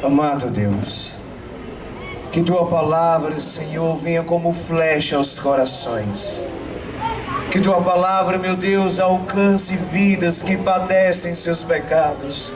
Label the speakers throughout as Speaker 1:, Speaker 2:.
Speaker 1: Amado Deus, que Tua palavra, Senhor, venha como flecha aos corações. Que Tua palavra, meu Deus, alcance vidas que padecem seus pecados.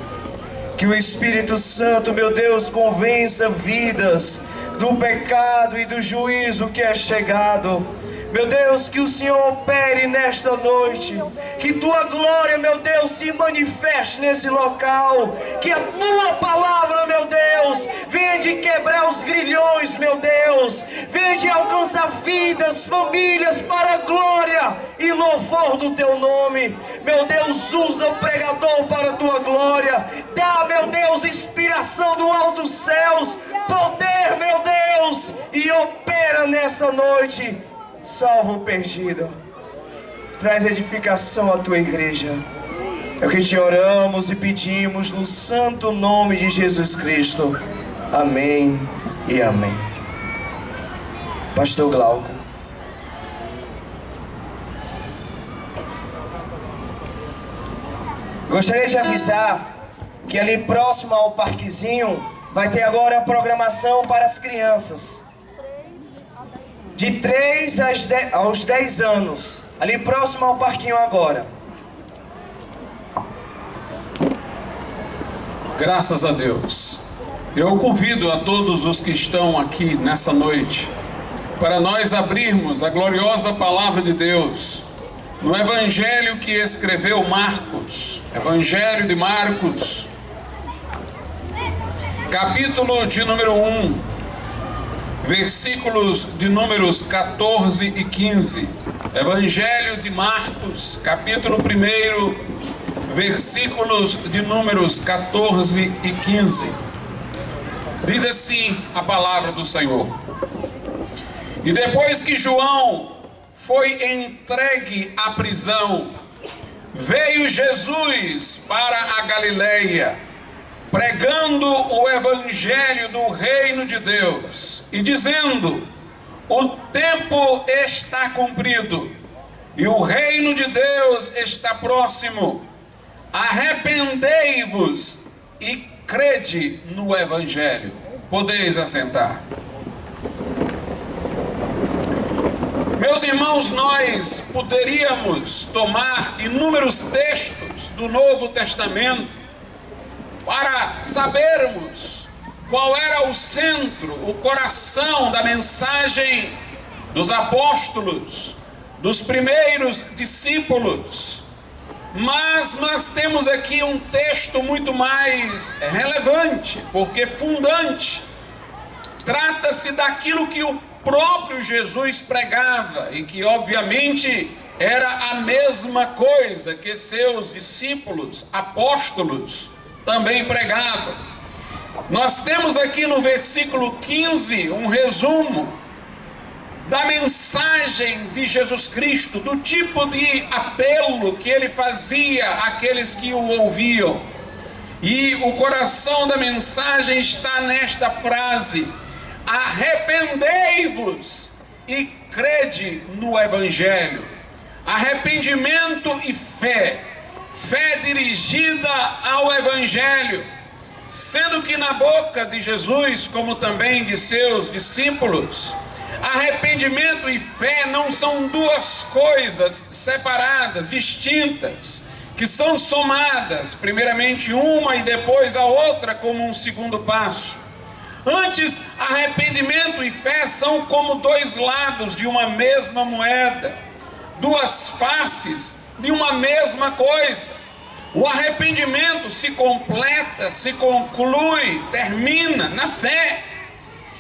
Speaker 1: Que o Espírito Santo, meu Deus, convença vidas do pecado e do juízo que é chegado. Meu Deus, que o Senhor opere nesta noite. Que Tua glória, meu Deus, se manifeste nesse local. Que a Tua palavra, meu Deus, venha de quebrar os grilhões, meu Deus. Venha de alcançar vidas, famílias para a glória e louvor do Teu nome. Meu Deus, usa o pregador para a Tua glória. Dá, meu Deus, inspiração do alto dos céus. Poder, meu Deus, e opera nessa noite. Salva o perdido. Traz edificação à Tua igreja. É o que te oramos e pedimos no santo nome de Jesus Cristo. Amém e amém. Pastor Glauco. Gostaria de avisar que ali próximo ao parquezinho vai ter agora a programação para as crianças. De 3 aos 10 anos. Ali próximo ao parquinho agora.
Speaker 2: Graças a Deus. Eu convido a todos os que estão aqui nessa noite para nós abrirmos a gloriosa palavra de Deus no Evangelho que escreveu Marcos. Evangelho de Marcos, capítulo de número 1. Versículos de números 14 e 15. Evangelho de Marcos, capítulo 1, versículos de números 14 e 15. Diz assim a palavra do Senhor: E depois que João foi entregue à prisão, veio Jesus para a Galileia, pregando o evangelho do reino de Deus e dizendo: o tempo está cumprido e o reino de Deus está próximo. Arrependei-vos e crede no evangelho. Podeis assentar. Meus irmãos, nós poderíamos tomar inúmeros textos do Novo Testamento para sabermos qual era o centro, o coração da mensagem dos apóstolos, dos primeiros discípulos. Mas nós temos aqui um texto muito mais relevante, porque fundante. Trata-se daquilo que o próprio Jesus pregava e que obviamente era a mesma coisa que seus discípulos, apóstolos, também pregava. Nós temos aqui no versículo 15 um resumo da mensagem de Jesus Cristo, do tipo de apelo que ele fazia àqueles que o ouviam. E o coração da mensagem está nesta frase: arrependei-vos e crede no evangelho. Arrependimento e fé. Fé dirigida ao evangelho, sendo que na boca de Jesus, como também de seus discípulos, arrependimento e fé não são duas coisas separadas, distintas, que são somadas, primeiramente uma e depois a outra como um segundo passo. Antes, arrependimento e fé são como dois lados de uma mesma moeda, duas faces de uma mesma coisa. O arrependimento se completa, se conclui, termina na fé.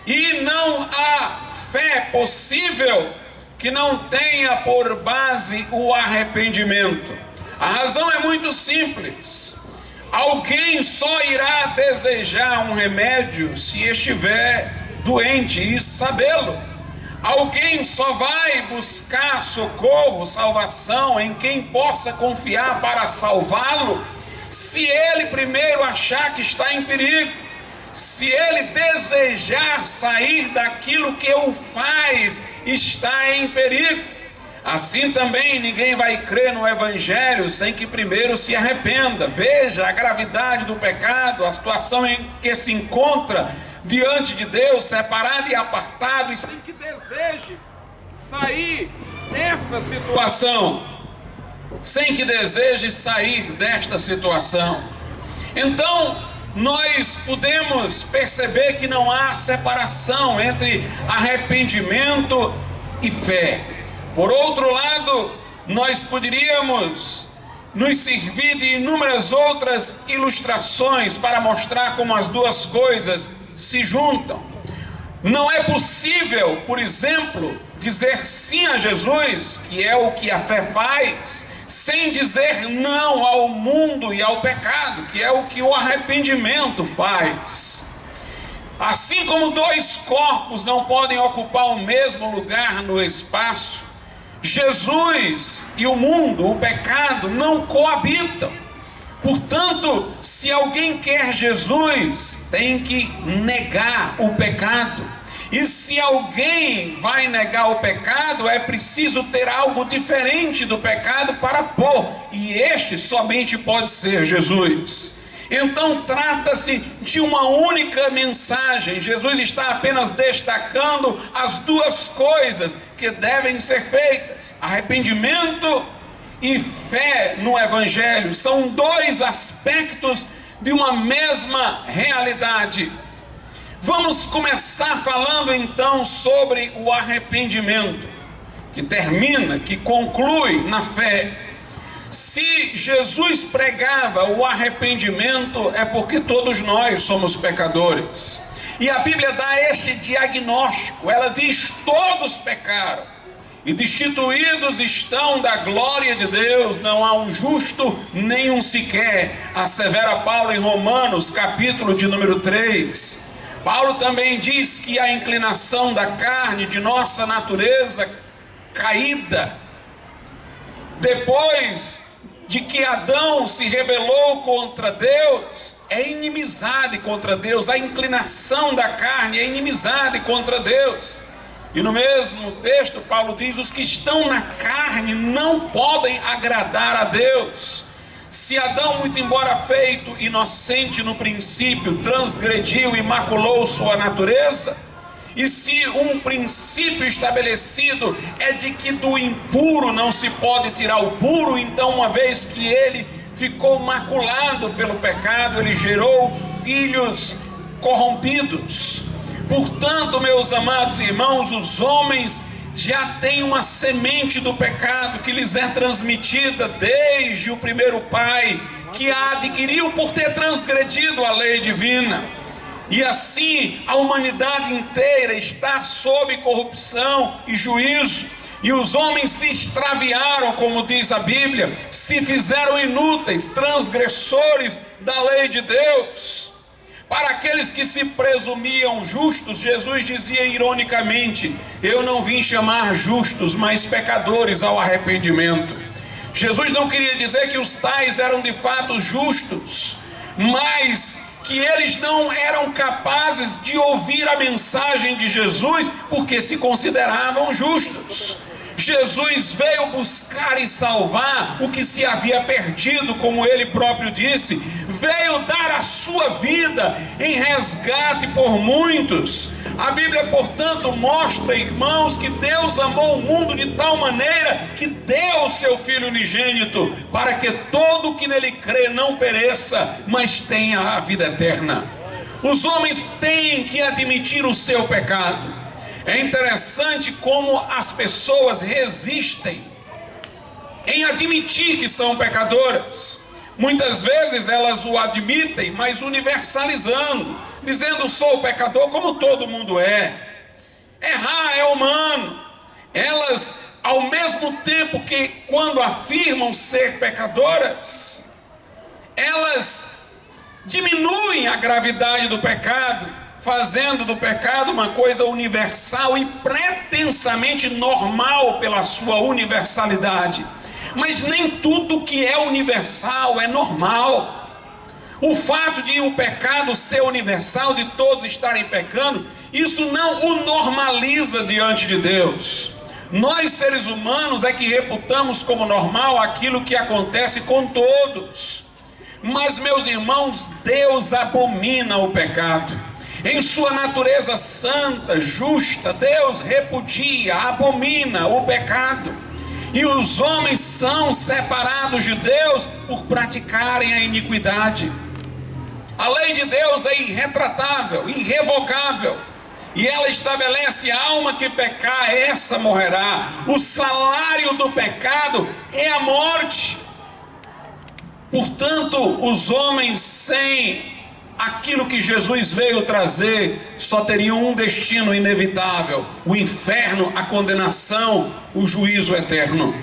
Speaker 2: E não há fé possível que não tenha por base o arrependimento. A razão é muito simples. Alguém só irá desejar um remédio se estiver doente e sabê-lo. Alguém só vai buscar socorro, salvação em quem possa confiar para salvá-lo, se ele primeiro achar que está em perigo, se ele desejar sair daquilo que o faz estar em perigo. Assim também ninguém vai crer no Evangelho sem que primeiro se arrependa. Veja a gravidade do pecado, a situação em que se encontra diante de Deus, separado e apartado, e sem que deseje sair dessa situação, sem que deseje sair desta situação. Então, nós podemos perceber que não há separação entre arrependimento e fé. Por outro lado, nós poderíamos nos servir de inúmeras outras ilustrações para mostrar como as duas coisas se juntam. Não é possível, por exemplo, dizer sim a Jesus, que é o que a fé faz, sem dizer não ao mundo e ao pecado, que é o que o arrependimento faz. Assim como dois corpos não podem ocupar o mesmo lugar no espaço, Jesus e o mundo, o pecado, não coabitam. Portanto, se alguém quer Jesus, tem que negar o pecado. E se alguém vai negar o pecado, é preciso ter algo diferente do pecado para pôr. E este somente pode ser Jesus. Então trata-se de uma única mensagem. Jesus está apenas destacando as duas coisas que devem ser feitas: arrependimento e fé no Evangelho. São dois aspectos de uma mesma realidade. Vamos começar falando então sobre o arrependimento, que termina, que conclui na fé. Se Jesus pregava o arrependimento, é porque todos nós somos pecadores. E a Bíblia dá este diagnóstico. Ela diz: todos pecaram e destituídos estão da glória de Deus, não há um justo, nenhum sequer. Assevera Paulo em Romanos, capítulo de número 3. Paulo também diz que a inclinação da carne, de nossa natureza caída, depois de que Adão se rebelou contra Deus, é inimizade contra Deus. A inclinação da carne é inimizade contra Deus. E no mesmo texto Paulo diz: os que estão na carne não podem agradar a Deus. Se Adão, muito embora feito inocente no princípio, transgrediu e maculou sua natureza, e se um princípio estabelecido é de que do impuro não se pode tirar o puro, então uma vez que ele ficou maculado pelo pecado, ele gerou filhos corrompidos. Portanto, meus amados irmãos, os homens já têm uma semente do pecado que lhes é transmitida desde o primeiro pai, que a adquiriu por ter transgredido a lei divina. E assim a humanidade inteira está sob corrupção e juízo, e os homens se extraviaram, como diz a Bíblia, se fizeram inúteis, transgressores da lei de Deus. Para aqueles que se presumiam justos, Jesus dizia ironicamente: eu não vim chamar justos, mas pecadores ao arrependimento. Jesus não queria dizer que os tais eram de fato justos, mas que eles não eram capazes de ouvir a mensagem de Jesus porque se consideravam justos. Jesus veio buscar e salvar o que se havia perdido, como ele próprio disse. Veio dar a sua vida em resgate por muitos. A Bíblia, portanto, mostra, irmãos, que Deus amou o mundo de tal maneira que deu o seu Filho unigênito, para que todo o que nele crê não pereça, mas tenha a vida eterna. Os homens têm que admitir o seu pecado. É interessante como as pessoas resistem em admitir que são pecadoras. Muitas vezes elas o admitem, mas universalizando, dizendo: sou pecador, como todo mundo é. Errar é humano. Elas, ao mesmo tempo que quando afirmam ser pecadoras, elas diminuem a gravidade do pecado, fazendo do pecado uma coisa universal e pretensamente normal pela sua universalidade. Mas nem tudo que é universal é normal. O fato de o pecado ser universal, de todos estarem pecando, isso não o normaliza diante de Deus. Nós, seres humanos, é que reputamos como normal aquilo que acontece com todos. Mas, meus irmãos, Deus abomina o pecado. Em sua natureza santa, justa, Deus repudia, abomina o pecado. E os homens são separados de Deus por praticarem a iniquidade. A lei de Deus é irretratável, irrevogável. E ela estabelece: a alma que pecar, essa morrerá. O salário do pecado é a morte. Portanto, os homens sem aquilo que Jesus veio trazer só teriam um destino inevitável: o inferno, a condenação, o juízo eterno.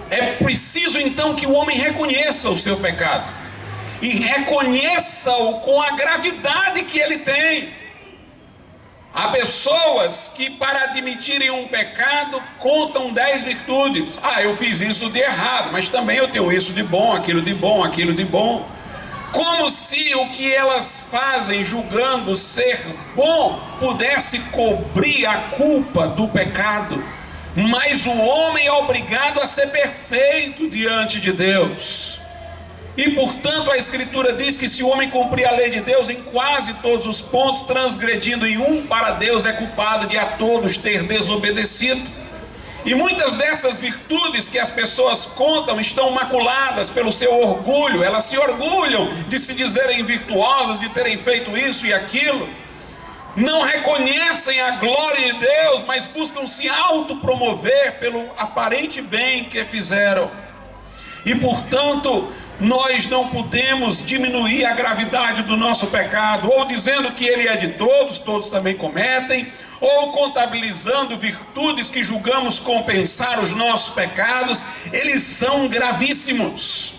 Speaker 2: É preciso então que o homem reconheça o seu pecado e reconheça-o com a gravidade que ele tem. Há pessoas que, para admitirem um pecado, contam 10 virtudes. Eu fiz isso de errado, mas também eu tenho isso de bom, aquilo de bom, aquilo de bom. Como se o que elas fazem, julgando ser bom, pudesse cobrir a culpa do pecado. Mas o homem é obrigado a ser perfeito diante de Deus. E portanto a Escritura diz que se o homem cumprir a lei de Deus em quase todos os pontos, transgredindo em um, para Deus é culpado de a todos ter desobedecido. E muitas dessas virtudes que as pessoas contam estão maculadas pelo seu orgulho. Elas se orgulham de se dizerem virtuosas, de terem feito isso e aquilo. Não reconhecem a glória de Deus, mas buscam se autopromover pelo aparente bem que fizeram. E portanto, nós não podemos diminuir a gravidade do nosso pecado, ou dizendo que ele é de todos, todos também cometem, ou contabilizando virtudes que julgamos compensar os nossos pecados. Eles são gravíssimos,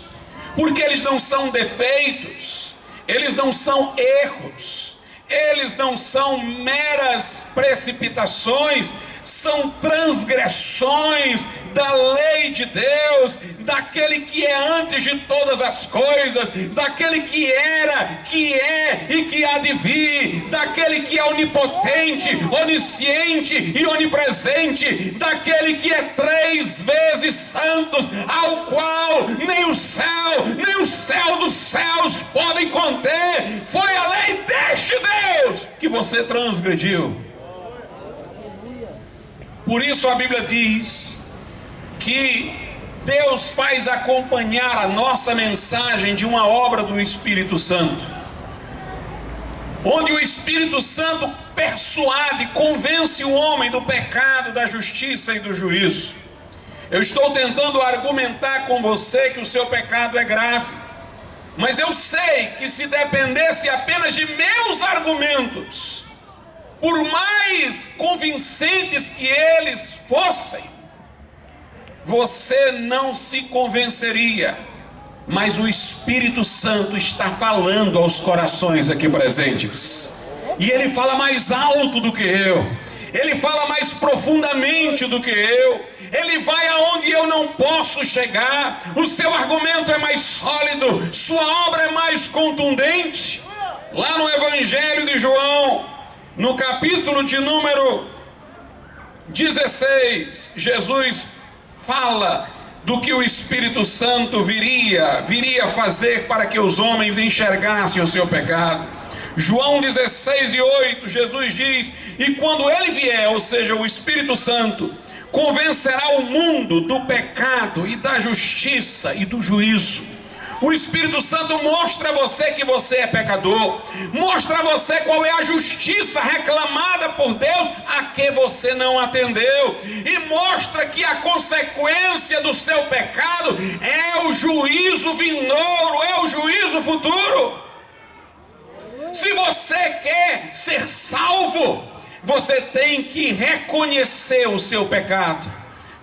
Speaker 2: porque eles não são defeitos, eles não são erros, eles não são meras precipitações, são transgressões da lei de Deus, daquele que é antes de todas as coisas, daquele que era, que é e que há de vir, daquele que é onipotente, onisciente e onipresente, daquele que é 3 vezes santos, ao qual nem o céu dos céus podem conter. Foi a lei deste Deus que você transgrediu. Por isso a Bíblia diz que Deus faz acompanhar a nossa mensagem de uma obra do Espírito Santo, onde o Espírito Santo persuade, convence o homem do pecado, da justiça e do juízo. Eu estou tentando argumentar com você que o seu pecado é grave, mas eu sei que se dependesse apenas de meus argumentos, por mais convincentes que eles fossem, você não se convenceria. Mas o Espírito Santo está falando aos corações aqui presentes, e ele fala mais alto do que eu, ele fala mais profundamente do que eu, ele vai aonde eu não posso chegar. O seu argumento é mais sólido, sua obra é mais contundente. Lá no Evangelho de João, no capítulo de número 16, Jesus fala do que o Espírito Santo viria fazer para que os homens enxergassem o seu pecado. João 16:8, Jesus diz: e quando ele vier, ou seja, o Espírito Santo, convencerá o mundo do pecado e da justiça e do juízo. O Espírito Santo mostra a você que você é pecador, mostra a você qual é a justiça reclamada por Deus, a que você não atendeu, e mostra que a consequência do seu pecado é o juízo vindouro, é o juízo futuro. Se você quer ser salvo, você tem que reconhecer o seu pecado,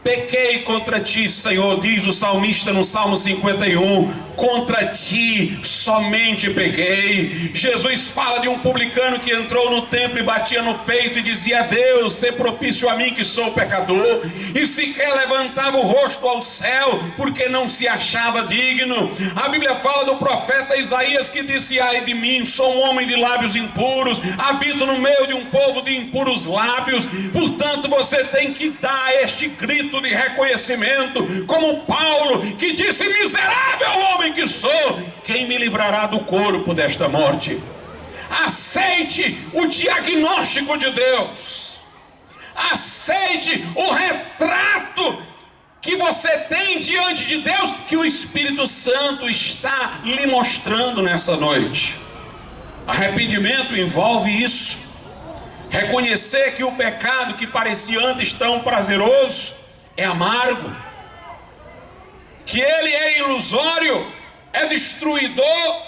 Speaker 2: Pequei contra ti, Senhor, diz o salmista no Salmo 51, contra ti somente pequei. Jesus fala de um publicano que entrou no templo e batia no peito e dizia: Deus, sê propício a mim que sou pecador, e sequer levantava o rosto ao céu, porque não se achava digno. A Bíblia fala do profeta Isaías que disse: ai de mim, sou um homem de lábios impuros, habito no meio de um povo de impuros lábios. Portanto, você tem que dar este grito de reconhecimento, como Paulo, que disse: miserável homem que sou, quem me livrará do corpo desta morte? Aceite o diagnóstico de Deus, aceite o retrato que você tem diante de Deus, que o Espírito Santo está lhe mostrando nessa noite. Arrependimento envolve isso. Reconhecer que o pecado que parecia antes tão prazeroso é amargo, que ele é ilusório, é destruidor,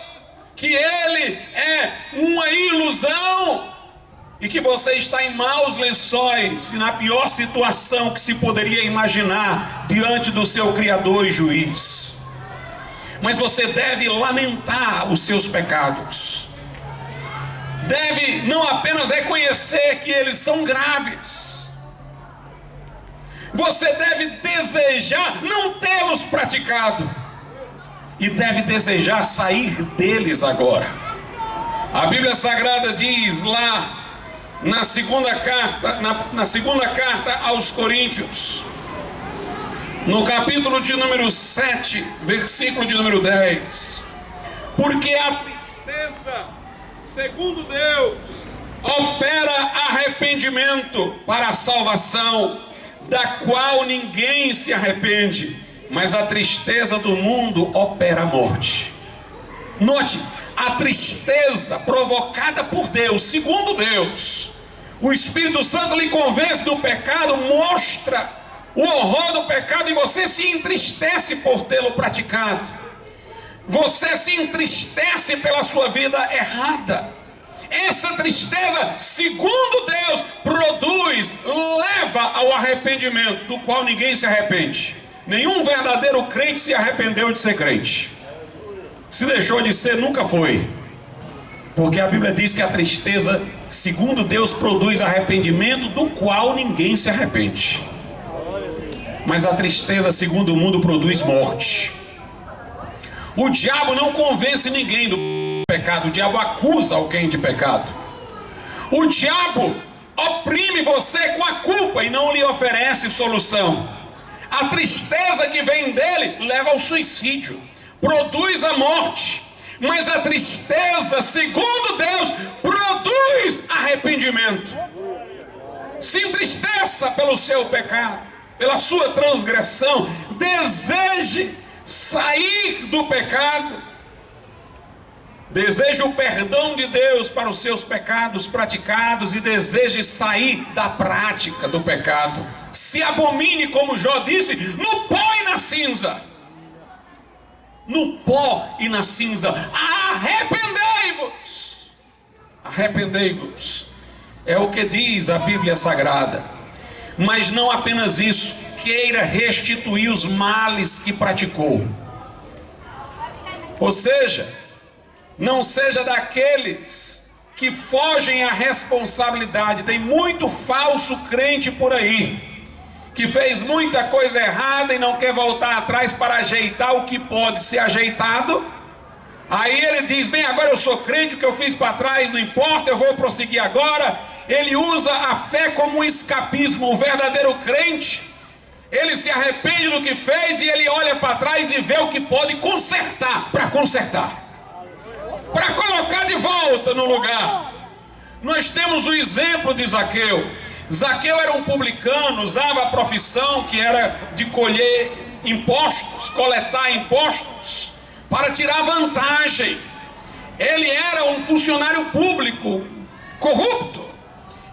Speaker 2: que ele é uma ilusão, e que você está em maus lençóis e na pior situação que se poderia imaginar diante do seu Criador e Juiz. Mas você deve lamentar os seus pecados, deve não apenas reconhecer que eles são graves, você deve desejar não tê-los praticado, e deve desejar sair deles agora. A Bíblia Sagrada diz lá na segunda carta aos Coríntios, no capítulo de número 7, versículo de número 10: porque a tristeza, segundo Deus, opera arrependimento para a salvação, da qual ninguém se arrepende, mas a tristeza do mundo opera a morte. Note, a tristeza provocada por Deus, segundo Deus, o Espírito Santo lhe convence do pecado, mostra o horror do pecado, e você se entristece por tê-lo praticado, você se entristece pela sua vida errada. Essa tristeza, segundo Deus, leva ao arrependimento, do qual ninguém se arrepende. Nenhum verdadeiro crente se arrependeu de ser crente. Se deixou de ser, nunca foi. Porque a Bíblia diz que a tristeza, segundo Deus, produz arrependimento, do qual ninguém se arrepende. Mas a tristeza, segundo o mundo, produz morte. O diabo não convence ninguém do pecado, o diabo acusa alguém de pecado. O diabo oprime você com a culpa e não lhe oferece solução. A tristeza que vem dele leva ao suicídio, produz a morte. Mas a tristeza, segundo Deus, produz arrependimento. Se entristeça pelo seu pecado, pela sua transgressão, deseje sair do pecado, deseje o perdão de Deus para os seus pecados praticados e deseje sair da prática do pecado. Se abomine, como Jó disse, no pó e na cinza. No pó e na cinza. Arrependei-vos. Arrependei-vos. É o que diz a Bíblia Sagrada. Mas não apenas isso, queira restituir os males que praticou. Ou seja, não seja daqueles que fogem à responsabilidade. Tem muito falso crente por aí, que fez muita coisa errada e não quer voltar atrás para ajeitar o que pode ser ajeitado. Aí ele diz: bem, agora eu sou crente, o que eu fiz para trás não importa, eu vou prosseguir agora. Ele usa a fé como um escapismo. O verdadeiro crente, ele se arrepende do que fez e ele olha para trás e vê o que pode consertar, para colocar de volta no lugar. Nós temos o exemplo de Zaqueu. Zaqueu era um publicano, usava a profissão que era de colher impostos, coletar impostos, para tirar vantagem. Ele era um funcionário público corrupto.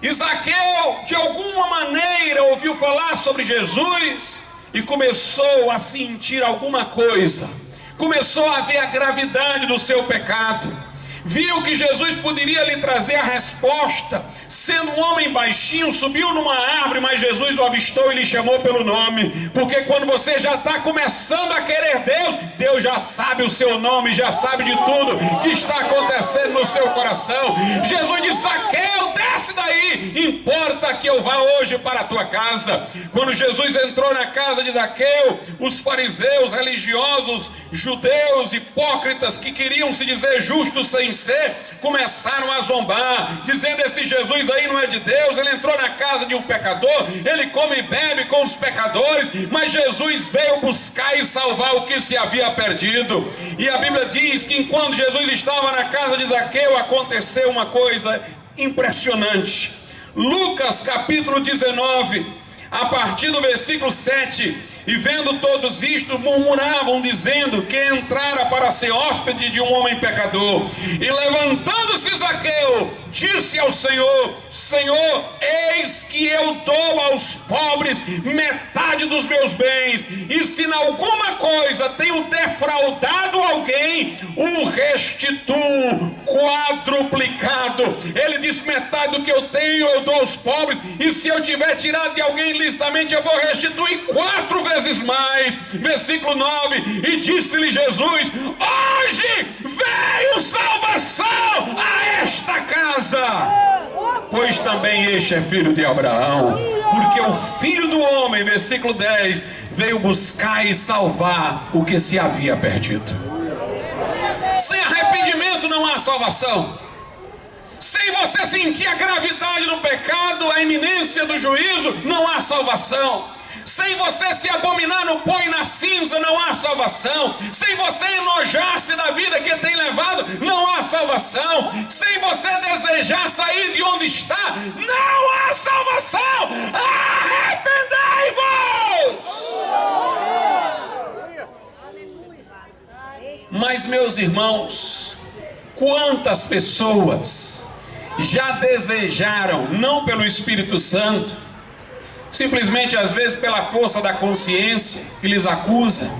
Speaker 2: E Zaqueu, de alguma maneira, ouviu falar sobre Jesus e começou a sentir alguma coisa. Começou a ver a gravidade do seu pecado. viu que Jesus poderia lhe trazer a resposta. Sendo um homem baixinho, subiu numa árvore, mas Jesus o avistou e lhe chamou pelo nome. Porque quando você já está começando a querer Deus, Deus já sabe o seu nome, já sabe de tudo que está acontecendo no seu coração. Jesus disse: Zaqueu, desce daí, importa que eu vá hoje para a tua casa. Quando Jesus entrou na casa de Zaqueu, os fariseus, religiosos, judeus, hipócritas, que queriam se dizer justos sem ser, começaram a zombar, dizendo: esse Jesus aí não é de Deus, ele entrou na casa de um pecador, ele come e bebe com os pecadores. Mas Jesus veio buscar e salvar o que se havia perdido. E a Bíblia diz que enquanto Jesus estava na casa de Zaqueu, aconteceu uma coisa impressionante. Lucas capítulo 19, a partir do versículo 7: e vendo todos isto, murmuravam, dizendo que entrara para ser hóspede de um homem pecador. E levantando-se Zaqueu, disse ao Senhor: Senhor, eis que eu dou aos pobres metade dos meus bens, e se em alguma coisa tenho defraudado alguém, o restituo quadruplicado. Ele disse: metade do que eu tenho eu dou aos pobres, e se eu tiver tirado de alguém ilicitamente, eu vou restituir 4 vezes mais. Versículo 9: e disse-lhe Jesus: hoje veio salvação a esta casa, pois também este é filho de Abraão, porque o Filho do Homem, versículo 10, veio buscar e salvar o que se havia perdido. Sem arrependimento não há salvação. Sem você sentir a gravidade do pecado, a iminência do juízo, não há salvação. Sem você se abominar no pó e na cinza, não há salvação. Sem você enojar-se da vida que tem levado, não há salvação. Sem você desejar sair de onde está, não há salvação. Arrependei-vos! Mas, meus irmãos, quantas pessoas já desejaram, não pelo Espírito Santo, simplesmente às vezes pela força da consciência que lhes acusa,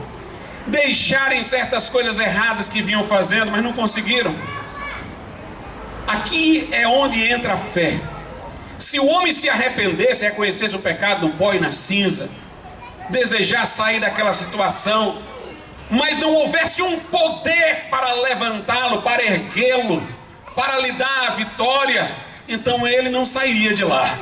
Speaker 2: deixarem certas coisas erradas que vinham fazendo, mas não conseguiram. Aqui é onde entra a fé. Se o homem se arrependesse, reconhecesse o pecado no pó e na cinza, desejar sair daquela situação, mas não houvesse um poder para levantá-lo, para erguê-lo, para lhe dar a vitória, então ele não sairia de lá.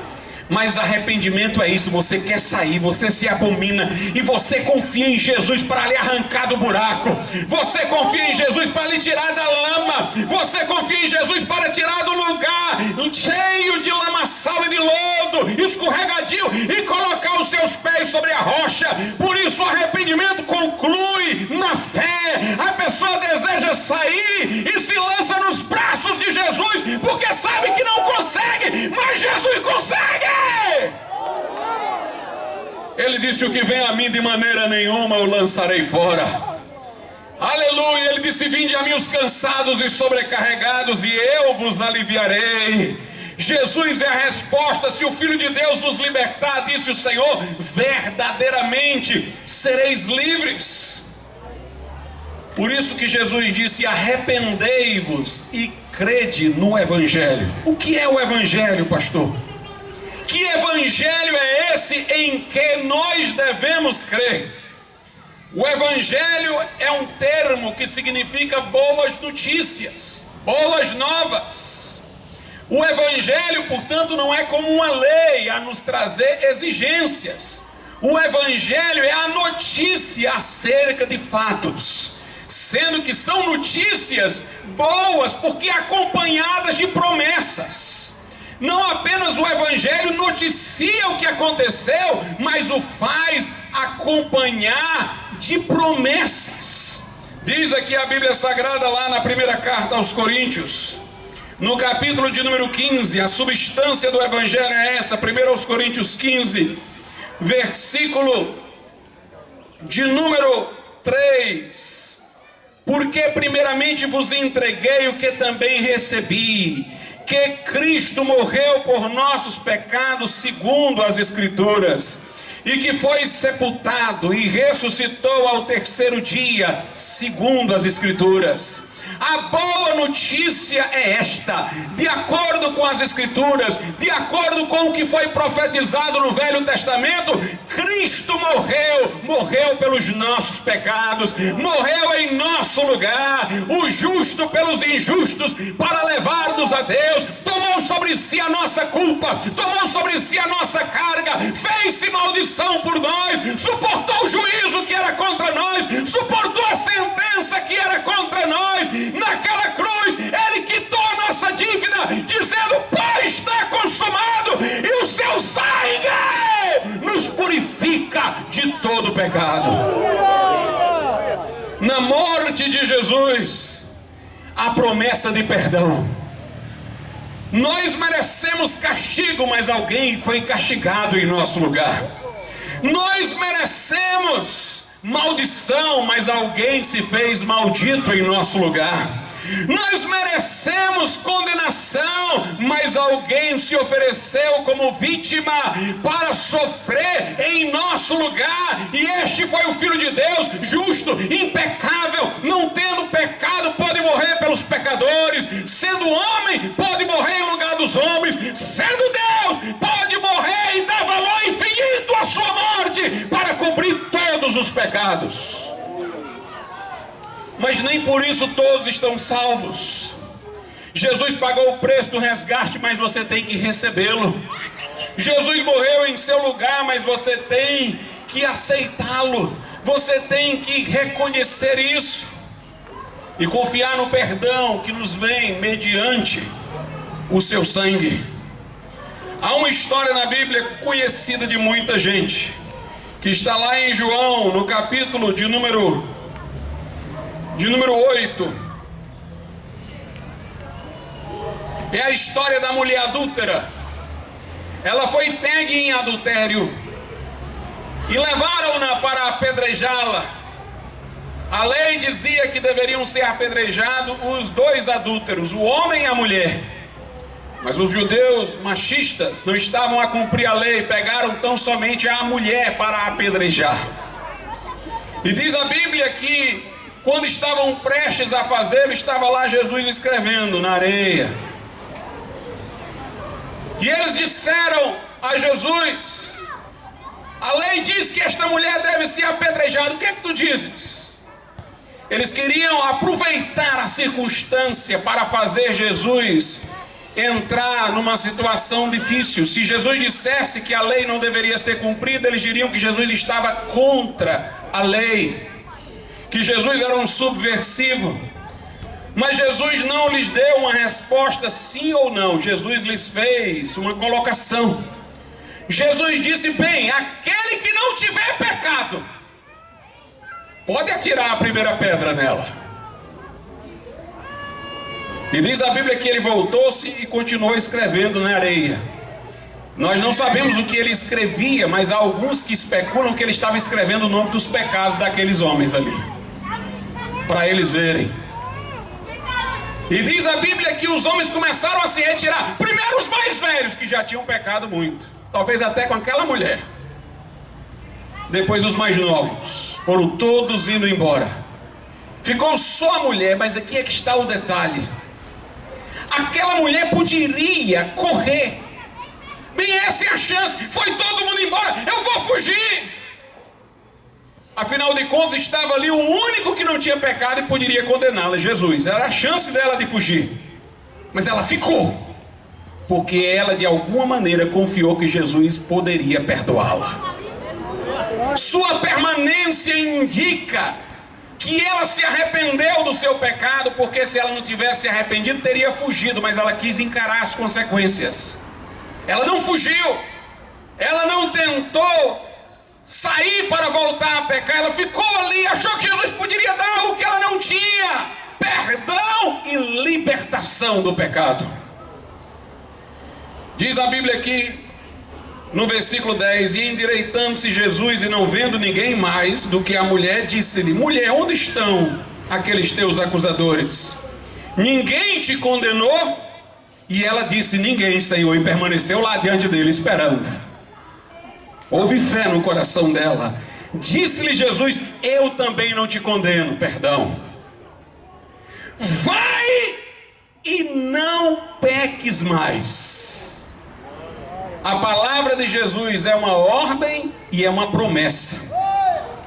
Speaker 2: Mas arrependimento é isso: você quer sair, você se abomina e você confia em Jesus para lhe arrancar do buraco. Você confia em Jesus para lhe tirar da lama. Você confia em Jesus para tirar do lugar cheio de lamaçal e de lodo, escorregadio, e colocar os seus pés sobre a rocha. Por isso o arrependimento conclui na fé. A pessoa deseja sair e se lança nos braços de Jesus, porque sabe que não consegue, mas Jesus consegue. Ele disse: o que vem a mim de maneira nenhuma eu lançarei fora. Aleluia. Ele disse: vinde a mim os cansados e sobrecarregados, e eu vos aliviarei. Jesus é a resposta. Se o Filho de Deus vos libertar, disse o Senhor, verdadeiramente sereis livres. Por isso que Jesus disse: arrependei-vos e crede no Evangelho. O que é o Evangelho, pastor? Que evangelho é esse em que nós devemos crer? O evangelho é um termo que significa boas notícias, boas novas. O evangelho, portanto, não é como uma lei a nos trazer exigências. O evangelho é a notícia acerca de fatos, sendo que são notícias boas porque acompanhadas de promessas. Não apenas o Evangelho noticia o que aconteceu, mas o faz acompanhar de promessas. Diz aqui a Bíblia Sagrada, lá na primeira carta aos Coríntios, no capítulo de número 15, a substância do Evangelho é essa, 1 aos Coríntios 15, versículo de número 3. Porque primeiramente vos entreguei o que também recebi, que Cristo morreu por nossos pecados segundo as Escrituras, e que foi sepultado e ressuscitou ao terceiro dia segundo as Escrituras, A boa notícia é esta: de acordo com as Escrituras, de acordo com o que foi profetizado no Velho Testamento, Cristo morreu pelos nossos pecados, morreu em nosso lugar, o justo pelos injustos, para levar-nos a Deus, tomou sobre si a nossa culpa, tomou sobre si a nossa carga, fez-se maldição por nós, suportou o juízo que era contra nós, suportou a sentença que era contra nós. Naquela cruz ele quitou a nossa dívida, dizendo: Pai, está consumado, e o seu sangue nos purifica de todo pecado. Na morte de Jesus, a promessa de perdão. Nós merecemos castigo, mas alguém foi castigado em nosso lugar. Nós merecemos maldição, mas alguém se fez maldito em nosso lugar. Nós merecemos condenação, mas alguém se ofereceu como vítima para sofrer em nosso lugar. E este foi o Filho de Deus, justo, impecável, não tendo pecado, pode morrer pelos pecadores. Sendo homem, pode morrer em lugar dos homens. Sendo Deus, pode morrer e dar valor infinito à sua morte para cobrir todos os pecados. Mas nem por isso todos estão salvos. Jesus pagou o preço do resgate, mas você tem que recebê-lo. Jesus morreu em seu lugar, mas você tem que aceitá-lo. Você tem que reconhecer isso e confiar no perdão que nos vem mediante o seu sangue. Há uma história na Bíblia conhecida de muita gente, que está lá em João, no capítulo de número 8. É a história da mulher adúltera. Ela foi pega em adultério e levaram-na para apedrejá-la. A lei dizia que deveriam ser apedrejados os dois adúlteros, o homem e a mulher. Mas os judeus machistas não estavam a cumprir a lei, pegaram tão somente a mulher para apedrejar. E diz a Bíblia que quando estavam prestes a fazê-lo, estava lá Jesus escrevendo na areia. E eles disseram a Jesus: a lei diz que esta mulher deve ser apedrejada, o que é que tu dizes? Eles queriam aproveitar a circunstância para fazer Jesus entrar numa situação difícil. Se Jesus dissesse que a lei não deveria ser cumprida, eles diriam que Jesus estava contra a lei, que Jesus era um subversivo. Mas Jesus não lhes deu uma resposta sim ou não. Jesus lhes fez uma colocação. Jesus disse: bem, aquele que não tiver pecado, pode atirar a primeira pedra nela. E diz a Bíblia que ele voltou-se e continuou escrevendo na areia. Nós não sabemos o que ele escrevia, mas há alguns que especulam que ele estava escrevendo o nome dos pecados daqueles homens ali, para eles verem. E diz a Bíblia que os homens começaram a se retirar. Primeiro os mais velhos, que já tinham pecado muito, talvez até com aquela mulher. Depois os mais novos, foram todos indo embora. Ficou só a mulher, mas aqui é que está o detalhe. Aquela mulher poderia correr. Bem, essa é a chance. Foi todo mundo embora, eu vou fugir. Afinal de contas, estava ali o único que não tinha pecado e poderia condená-la, Jesus. Era a chance dela de fugir. Mas ela ficou, porque ela de alguma maneira confiou que Jesus poderia perdoá-la. Sua permanência indica que ela se arrependeu do seu pecado, porque se ela não tivesse se arrependido, teria fugido, mas ela quis encarar as consequências. Ela não fugiu, ela não tentou sair para voltar a pecar, ela ficou ali, achou que Jesus poderia dar o que ela não tinha: perdão e libertação do pecado. Diz a Bíblia aqui no versículo 10: e endireitando-se Jesus e não vendo ninguém mais do que a mulher, disse-lhe: mulher, onde estão aqueles teus acusadores? Ninguém te condenou? E ela disse: ninguém, Senhor. E permaneceu lá diante dele esperando. Houve fé no coração dela. Disse-lhe Jesus: eu também não te condeno, perdão. vai e não peques mais. A palavra de Jesus é uma ordem e é uma promessa.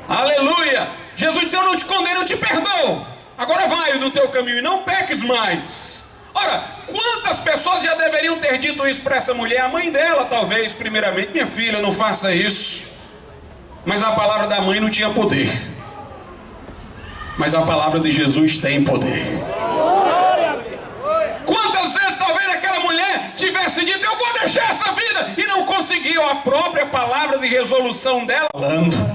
Speaker 2: Aleluia! Jesus disse: eu não te condeno, eu te perdoo. Agora vai no teu caminho e não peques mais. Ora, quantas pessoas já deveriam ter dito isso para essa mulher? A mãe dela, talvez, primeiramente: minha filha, não faça isso. Mas a palavra da mãe não tinha poder. Mas a palavra de Jesus tem poder. Quantas vezes talvez aquela mulher tivesse dito: eu vou deixar essa vida, e não conseguiu. A própria palavra de resolução dela falando.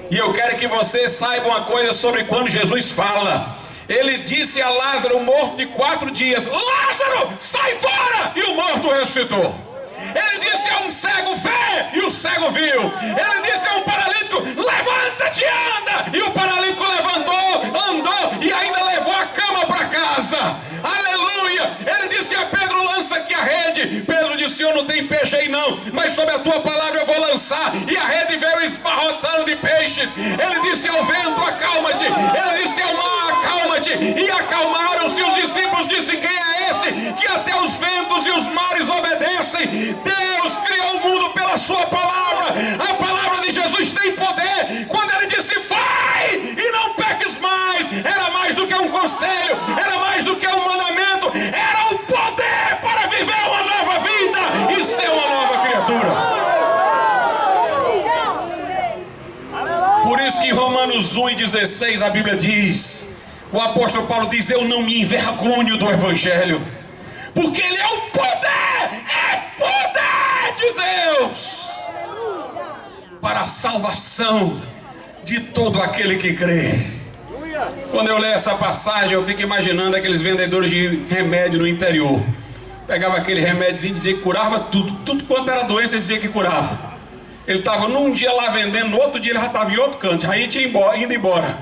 Speaker 2: E eu quero que você saiba uma coisa sobre quando Jesus fala. Ele disse a Lázaro, morto de 4 dias: Lázaro, sai fora! E o morto ressuscitou. Ele disse a um cego: vê! E o cego viu. Ele disse a um paralítico: levanta-te e anda! E o paralítico levantou, andou e ainda levou a cama para casa. Aleluia! Ele disse a Pedro: lança aqui a rede. Pedro disse: eu não tenho peixe aí não, mas sob a tua palavra eu vou lançar. E a rede veio esbarrotando de peixes. Ele disse ao vento: acalma-te. Ele disse ao mar: acalma-te. E acalmaram-se. Os discípulos disseram: quem é esse que até os ventos e os mares obedecem? Deus criou o mundo pela sua palavra. A palavra de Jesus tem poder. Quando ele disse: vai e não peques mais, era mais do que um conselho, era mais do que um mandamento, era o poder para viver uma nova vida e ser uma nova criatura. Por isso que em Romanos 1:16 a Bíblia diz, o apóstolo Paulo diz: eu não me envergonho do Evangelho, porque ele é o poder, é poder de Deus para a salvação de todo aquele que crê. Quando eu leio essa passagem, eu fico imaginando aqueles vendedores de remédio no interior. Pegava aquele remédio e dizia que curava tudo. Tudo quanto era doença, ele dizia que curava. Ele estava num dia lá vendendo, no outro dia ele já estava em outro canto. Aí tinha indo embora.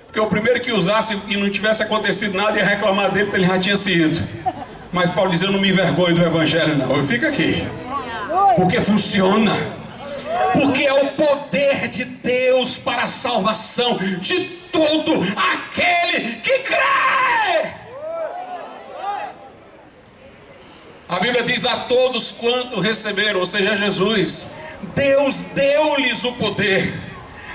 Speaker 2: Porque o primeiro que usasse e não tivesse acontecido nada ia reclamar dele, porque ele já tinha sido. Mas Paulo diz: eu não me envergonho do Evangelho não, eu fico aqui. Porque funciona. Porque é o poder de Deus para a salvação de todo aquele que crê. A Bíblia diz: a todos quanto receberam, ou seja, Jesus, Deus deu-lhes o poder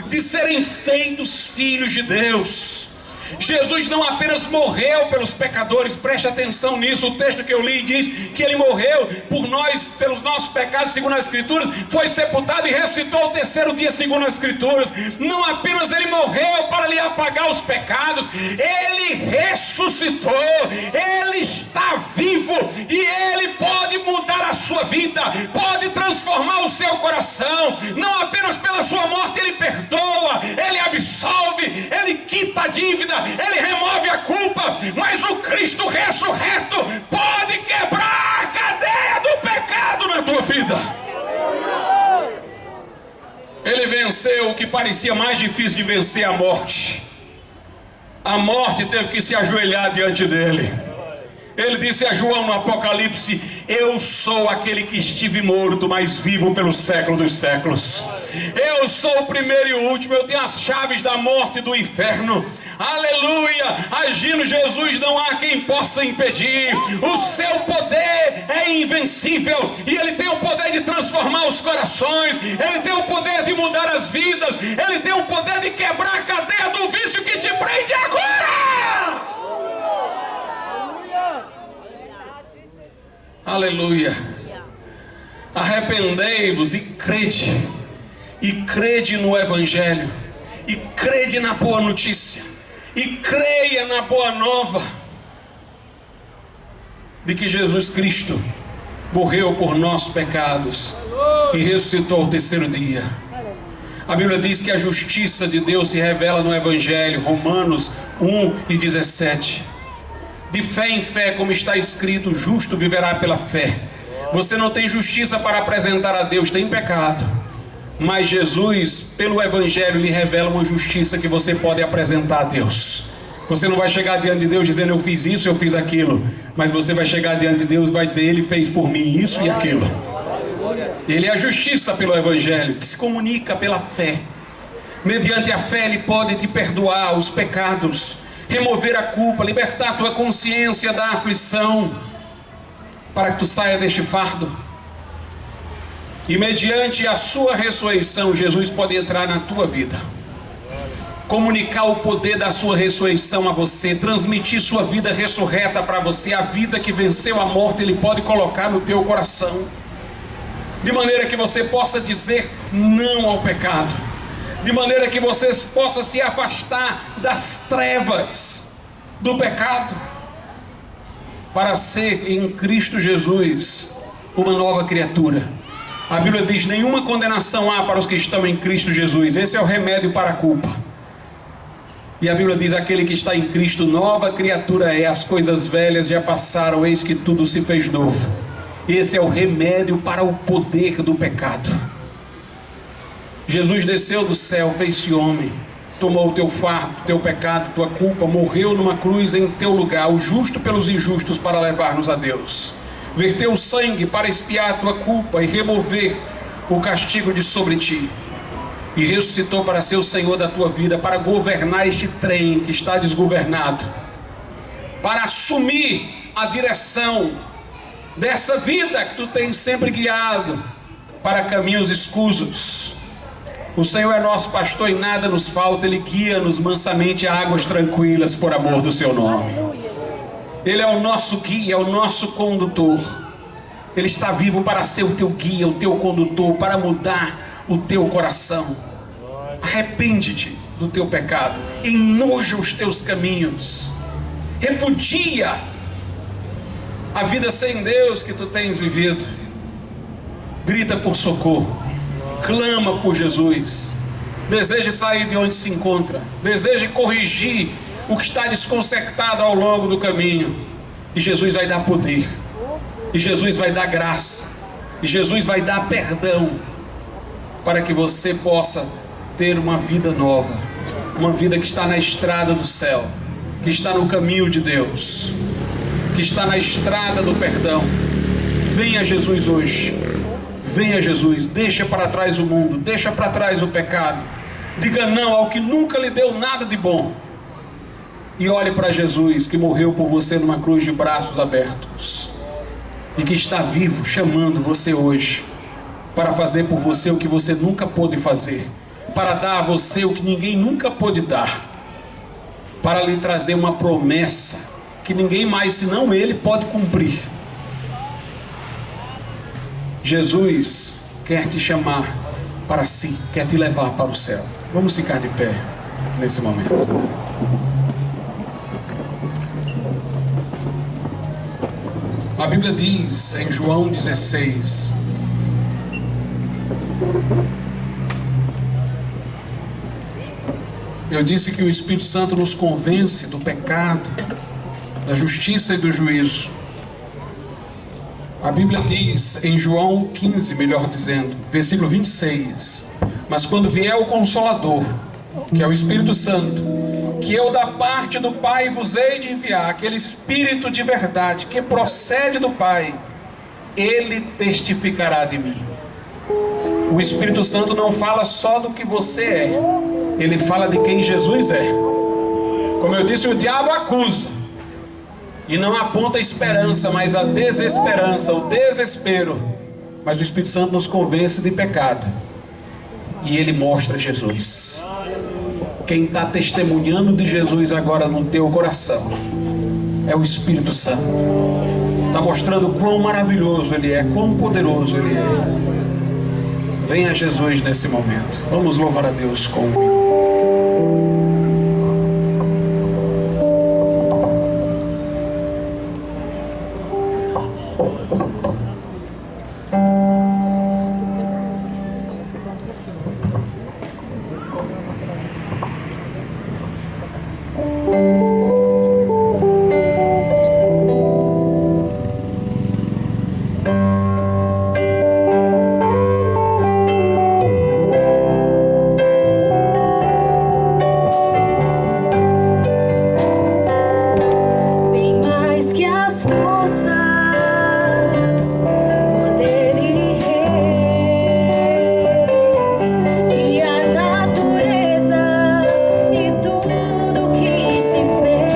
Speaker 2: de serem feitos filhos de Deus. Jesus não apenas morreu pelos pecadores, preste atenção nisso. O texto que eu li diz que ele morreu por nós, pelos nossos pecados, segundo as Escrituras, foi sepultado e ressuscitou ao 3º dia, segundo as Escrituras. Não apenas ele morreu para lhe apagar os pecados, ele ressuscitou, ele está vivo e ele pode mudar a sua vida, pode transformar o seu coração. Não apenas pela sua morte ele perdoa, ele absolve, ele quita a dívida, ele remove a culpa, mas o Cristo ressurreto pode quebrar a cadeia do pecado na tua vida. Ele venceu o que parecia mais difícil de vencer, a morte. A morte teve que se ajoelhar diante dele. Ele disse a João no Apocalipse: eu sou aquele que estive morto, mas vivo pelo século dos séculos. Eu sou o primeiro e o último, eu tenho as chaves da morte e do inferno. Aleluia! Agindo Jesus, não há quem possa impedir. O seu poder é invencível e ele tem o poder de transformar os corações, ele tem o poder de mudar as vidas, ele tem o poder de quebrar a cadeia do vício que te prende agora. Aleluia! Arrependei-vos e crede no Evangelho, e crede na boa notícia, e creia na boa nova de que Jesus Cristo morreu por nossos pecados e ressuscitou ao 3º dia. A Bíblia diz que a justiça de Deus se revela no Evangelho, Romanos 1:17. De fé em fé, como está escrito, o justo viverá pela fé. Você não tem justiça para apresentar a Deus, tem pecado. Mas Jesus, pelo Evangelho, lhe revela uma justiça que você pode apresentar a Deus. Você não vai chegar diante de Deus dizendo: eu fiz isso, eu fiz aquilo. Mas você vai chegar diante de Deus e vai dizer: ele fez por mim isso e aquilo. Ele é a justiça pelo Evangelho, que se comunica pela fé. Mediante a fé ele pode te perdoar os pecados. remover a culpa, libertar a tua consciência da aflição, para que tu saia deste fardo. E mediante a sua ressurreição, Jesus pode entrar na tua vida, comunicar o poder da sua ressurreição a você, transmitir sua vida ressurreta para você. A vida que venceu a morte Ele pode colocar no teu coração, de maneira que você possa dizer não ao pecado, de maneira que você possa se afastar das trevas do pecado, para ser em Cristo Jesus uma nova criatura. A Bíblia diz: nenhuma condenação há para os que estão em Cristo Jesus. Esse é o remédio para a culpa. E a Bíblia diz: aquele que está em Cristo, nova criatura é, as coisas velhas já passaram, eis que tudo se fez novo. Esse é o remédio para o poder do pecado. Jesus desceu do céu, fez-se homem, tomou o teu fardo, teu pecado, tua culpa, morreu numa cruz em teu lugar, o justo pelos injustos, para levar-nos a Deus. Verteu o sangue para expiar a tua culpa e remover o castigo de sobre ti. E ressuscitou para ser o Senhor da tua vida, para governar este trem que está desgovernado, para assumir a direção dessa vida que tu tens sempre guiado para caminhos escusos. O Senhor é nosso pastor e nada nos falta. Ele guia-nos mansamente a águas tranquilas por amor do seu nome. Ele é o nosso guia, é o nosso condutor. Ele está vivo para ser o teu guia, o teu condutor, para mudar o teu coração. Arrepende-te do teu pecado, enoja os teus caminhos, repudia a vida sem Deus que tu tens vivido. Grita por socorro, clama por Jesus, deseja sair de onde se encontra, deseja corrigir o que está desconcertado ao longo do caminho, e Jesus vai dar poder, e Jesus vai dar graça, e Jesus vai dar perdão, para que você possa ter uma vida nova, uma vida que está na estrada do céu, que está no caminho de Deus, que está na estrada do perdão. Venha Jesus hoje, venha Jesus, deixa para trás o mundo, deixa para trás o pecado, diga não ao que nunca lhe deu nada de bom, e olhe para Jesus, que morreu por você numa cruz de braços abertos, e que está vivo, chamando você hoje, para fazer por você o que você nunca pôde fazer, para dar a você o que ninguém nunca pôde dar, para lhe trazer uma promessa que ninguém mais senão Ele pode cumprir. Jesus quer te chamar para si, quer te levar para o céu. Vamos ficar de pé nesse momento. A Bíblia diz em João 16: eu disse que o Espírito Santo nos convence do pecado, da justiça e do juízo. A Bíblia diz em João 15, melhor dizendo, versículo 26: mas quando vier o Consolador, que é o Espírito Santo, que eu da parte do Pai vos hei de enviar, aquele Espírito de verdade que procede do Pai, Ele testificará de mim. O Espírito Santo não fala só do que você é, ele fala de quem Jesus é. Como eu disse, o diabo acusa e não aponta a esperança, mas a desesperança, o desespero. Mas o Espírito Santo nos convence de pecado e ele mostra Jesus. Quem está testemunhando de Jesus agora no teu coração é o Espírito Santo. Está mostrando quão maravilhoso Ele é, quão poderoso Ele é. Venha Jesus nesse momento. Vamos louvar a Deus com um minuto.
Speaker 3: E a natureza e tudo que se fez.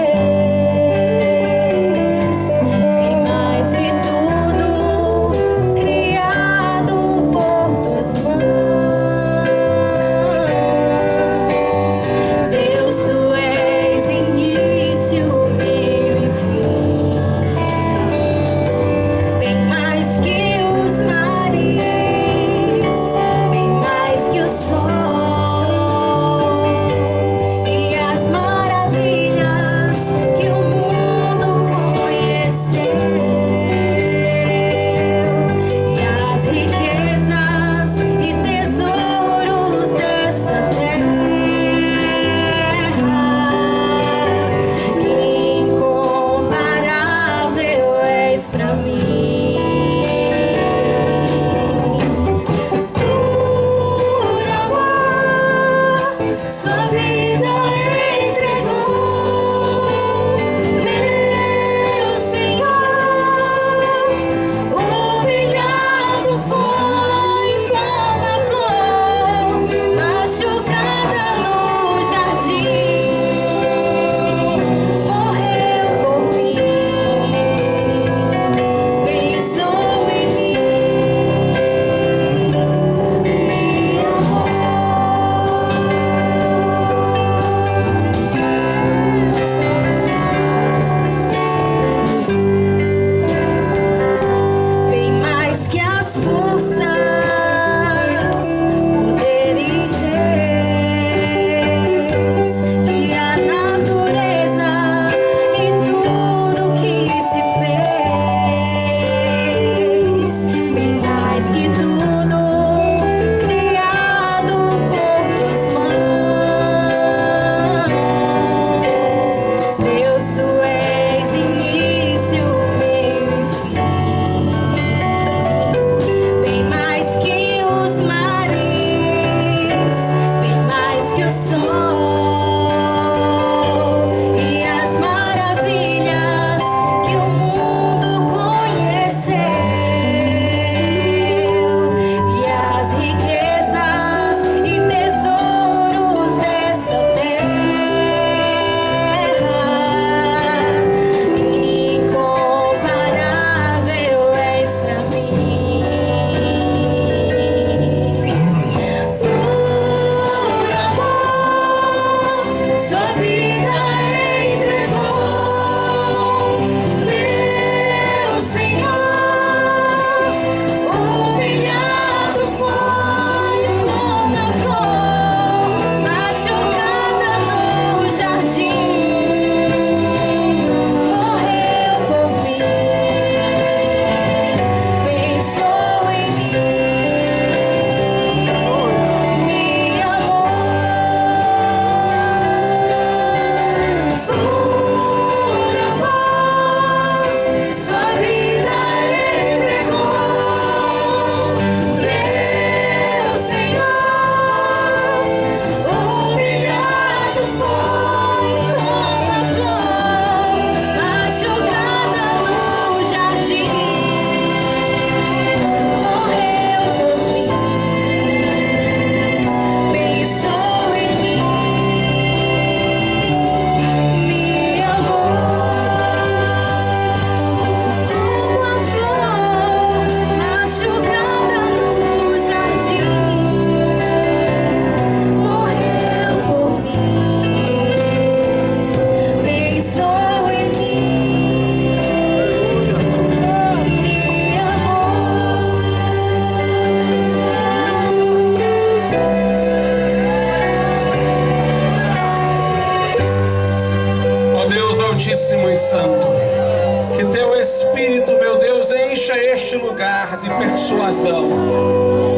Speaker 2: encha este lugar de persuasão,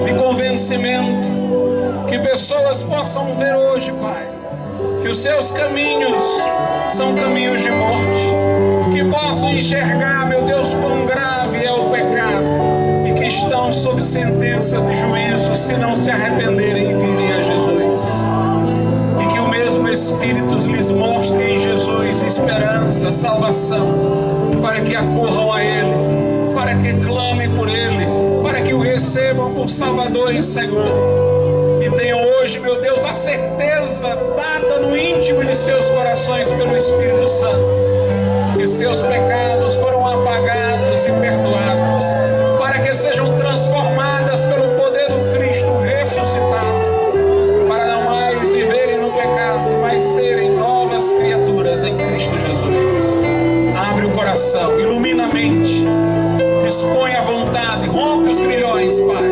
Speaker 2: de convencimento, que pessoas possam ver hoje, Pai, que os seus caminhos são caminhos de morte, que possam enxergar, meu Deus, quão grave é o pecado e que estão sob sentença de juízo se não se arrependerem e virem a Jesus. E que o mesmo Espírito lhes mostre em Jesus esperança, salvação, para que acorram a Ele, para que clamem por Ele, para que o recebam por Salvador e Senhor. E tenham hoje, meu Deus, a certeza dada no íntimo de seus corações pelo Espírito Santo, que seus pecados foram apagados e perdoados, para que sejam transformadas pelo poder do Cristo ressuscitado, para não mais viverem no pecado, mas serem novas criaturas em Cristo Jesus. Abre o coração, ilumina a mente, dispõe a vontade, rompe os grilhões, Pai,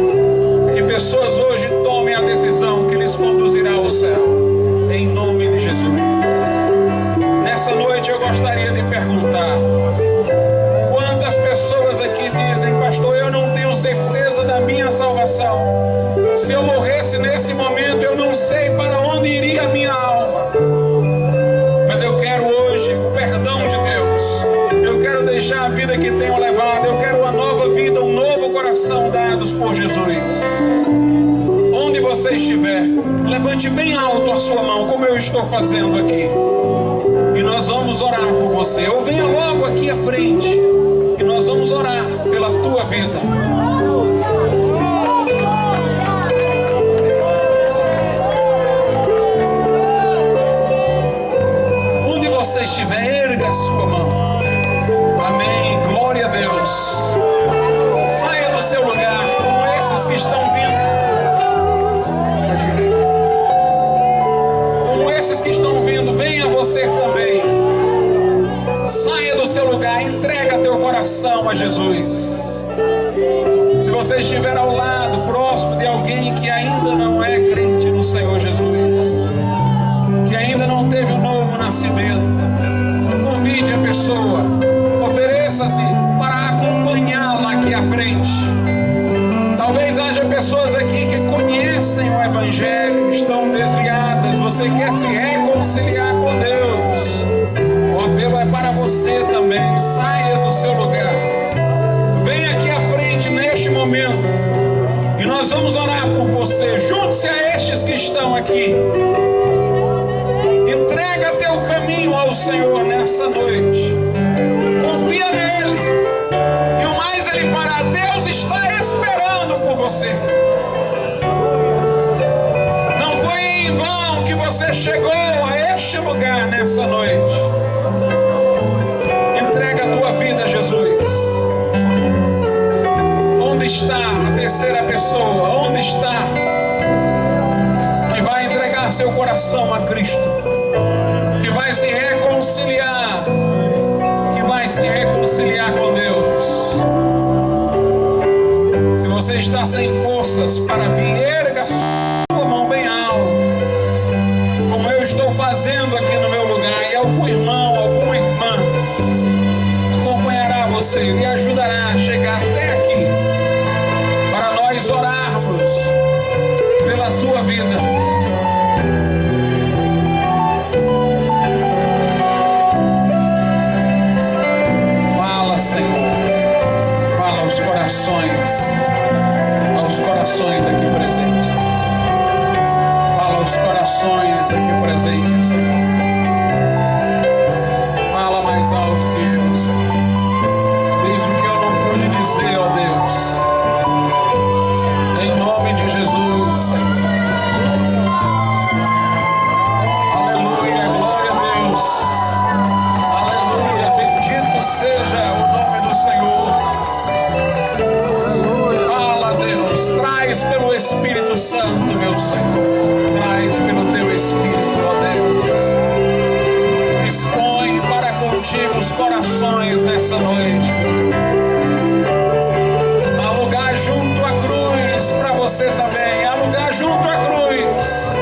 Speaker 2: que pessoas hoje tomem a decisão que lhes conduzirá ao céu, em nome de Jesus. Nessa noite eu gostaria de perguntar: quantas pessoas aqui dizem, pastor, eu não tenho certeza da minha salvação, se eu morresse nesse momento eu não sei para onde iria a minha alma, mas eu quero hoje o perdão de Deus, eu quero deixar a vida que tenho levado, eu quero uma nova vida, um novo coração dados por Jesus. Onde você estiver, levante bem alto a sua mão, como eu estou fazendo aqui, e nós vamos orar por você. Ou venha logo aqui à frente e nós vamos orar pela tua vida. Onde você estiver, erga a sua mão. Amém, glória a Deus. Saia do seu lugar, como esses que estão vindo. Esses que estão vindo, venha você também. Saia do seu lugar, entrega teu coração a Jesus. Se você estiver ao lado, próximo de alguém que ainda não é crente no Senhor Jesus, que ainda não teve o novo nascimento, convide a pessoa, ofereça-se para acompanhá-la aqui à frente. Talvez haja pessoas aqui que conhecem o Evangelho, estão desviadas, você quer se reconciliar com Deus. O apelo é para você também. Saia do seu lugar, venha aqui à frente neste momento e nós vamos orar por você. Junte-se a estes que estão aqui, entrega teu caminho ao Senhor nessa noite, confia nele e o mais ele fará. Deus está esperando por você. Não foi em vão que você chegou a este lugar nessa noite. Entrega a tua vida a Jesus. Onde está a terceira pessoa? Onde está que vai entregar seu coração a Cristo, que vai se reconciliar, que vai se reconciliar com Deus? Se você está sem forças para vir, erga sua mão bem alto, como eu estou fazendo aqui no meu lugar, e algum irmão, alguma irmã acompanhará você, lhe ajudará a chegar até aqui, para nós orarmos pela tua vida. Fala, Senhor, fala aos corações aqui presentes. Fala aos corações aqui presentes, Senhor. Fala mais alto que eu, Senhor. Diz o que eu não pude dizer, ó Deus. Em nome de Jesus, Senhor. Aleluia, glória a Deus. Aleluia, bendito seja o nome do Senhor. Traz pelo Espírito Santo, meu Senhor. Traz pelo teu Espírito, ó Deus. Dispõe para contigo os corações nessa noite. Há lugar junto à cruz para você também. Há lugar junto à cruz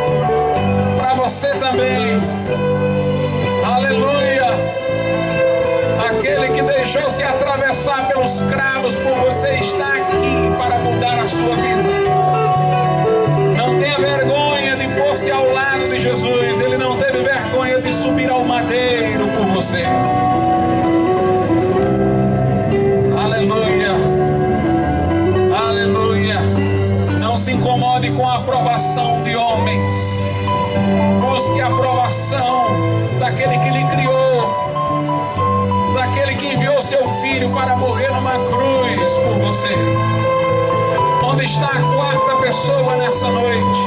Speaker 2: para você também. Aleluia. Aquele que deixou-se atravessar pelo aos cravos por você, está aqui para mudar a sua vida. Não tenha vergonha de pôr-se ao lado de Jesus. Ele não teve vergonha de subir ao madeiro por você. Aleluia, aleluia. Não se incomode com a aprovação de homens. Busque a aprovação daquele que lhe criou, daquele que enviou seu filho para morrer numa cruz por você. Onde está a quarta pessoa nessa noite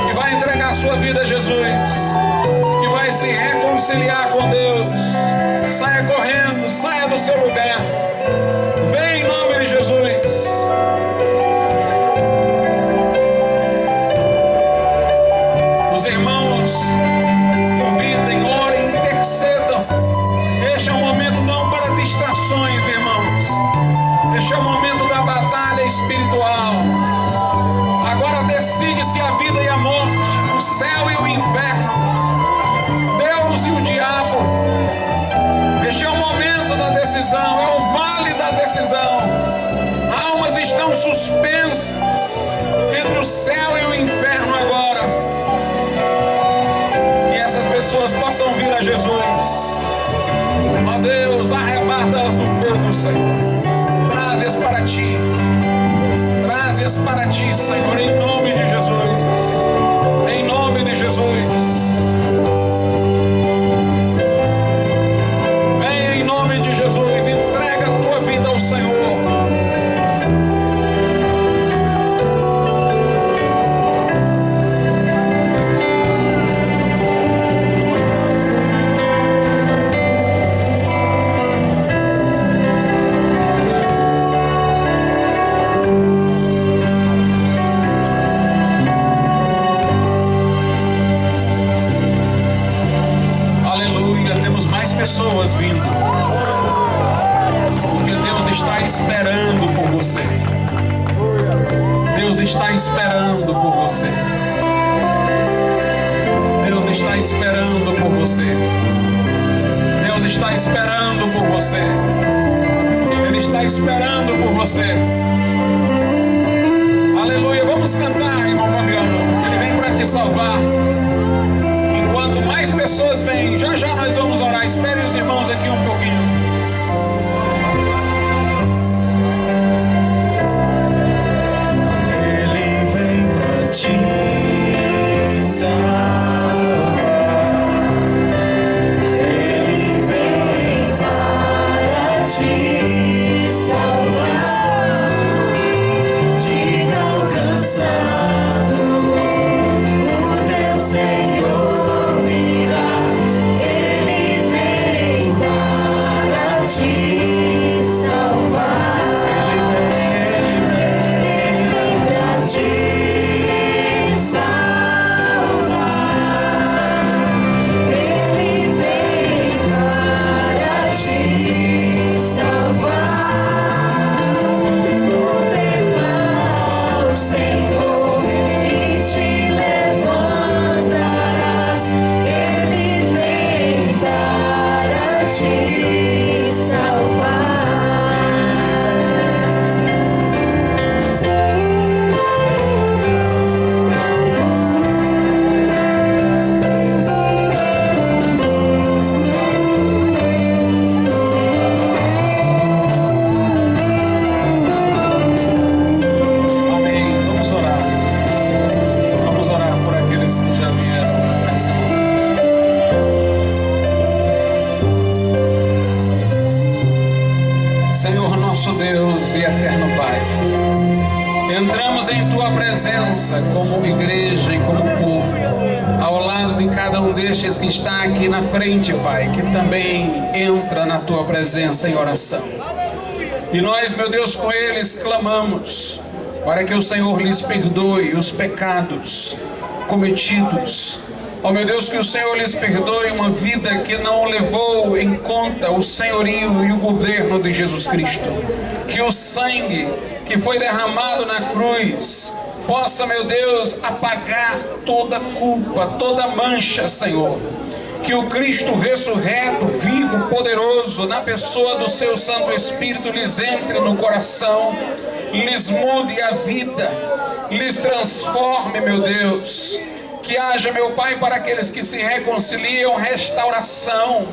Speaker 2: que vai entregar sua vida a Jesus, que vai se reconciliar com Deus? Saia correndo, saia do seu lugar. Vem em nome de Jesus. Os irmãos convidem, orem, intercedam. Este é um momento não para distrações, irmãos. Este é o momento da batalha espiritual. Agora decide-se a vida e a morte, o céu e o inferno, Deus e o diabo. Este é o momento da decisão, é o vale da decisão. Almas estão suspensas entre o céu e o inferno agora. Que essas pessoas possam vir a Jesus. Ó Deus, arrebata-as do fogo, Senhor. Traze-as para ti. Traze-as para ti, Senhor, em nome de Jesus. Em nome de Jesus. Vem em nome de Jesus. Entrega a tua vida ao Senhor. Pessoas vindo, porque Deus está esperando por você. Deus está esperando por você. Deus está esperando por você. Deus está esperando por você. Ele está esperando por você. Aleluia. Vamos cantar, irmão Fabiano. Ele vem para te salvar. Quanto mais pessoas vêm, já já nós vamos orar. Espere os irmãos aqui um pouquinho.
Speaker 3: Ele vem pra te salvar. Ele vem para te salvar. Diga alcançado o teu Senhor.
Speaker 2: Senhor nosso Deus e eterno Pai, entramos em Tua presença como igreja e como povo, ao lado de cada um destes que está aqui na frente, Pai, que também entra na Tua presença em oração. E nós, meu Deus, com eles clamamos para que o Senhor lhes perdoe os pecados cometidos. Ó meu Deus, que o Senhor lhes perdoe uma vida que não levou em conta o senhorio e o governo de Jesus Cristo. Que o sangue que foi derramado na cruz possa, meu Deus, apagar toda culpa, toda mancha, Senhor. que o Cristo ressurreto, vivo, poderoso, na pessoa do seu Santo Espírito, lhes entre no coração, lhes mude a vida, lhes transforme, meu Deus. Que haja, meu Pai, para aqueles que se reconciliam, restauração,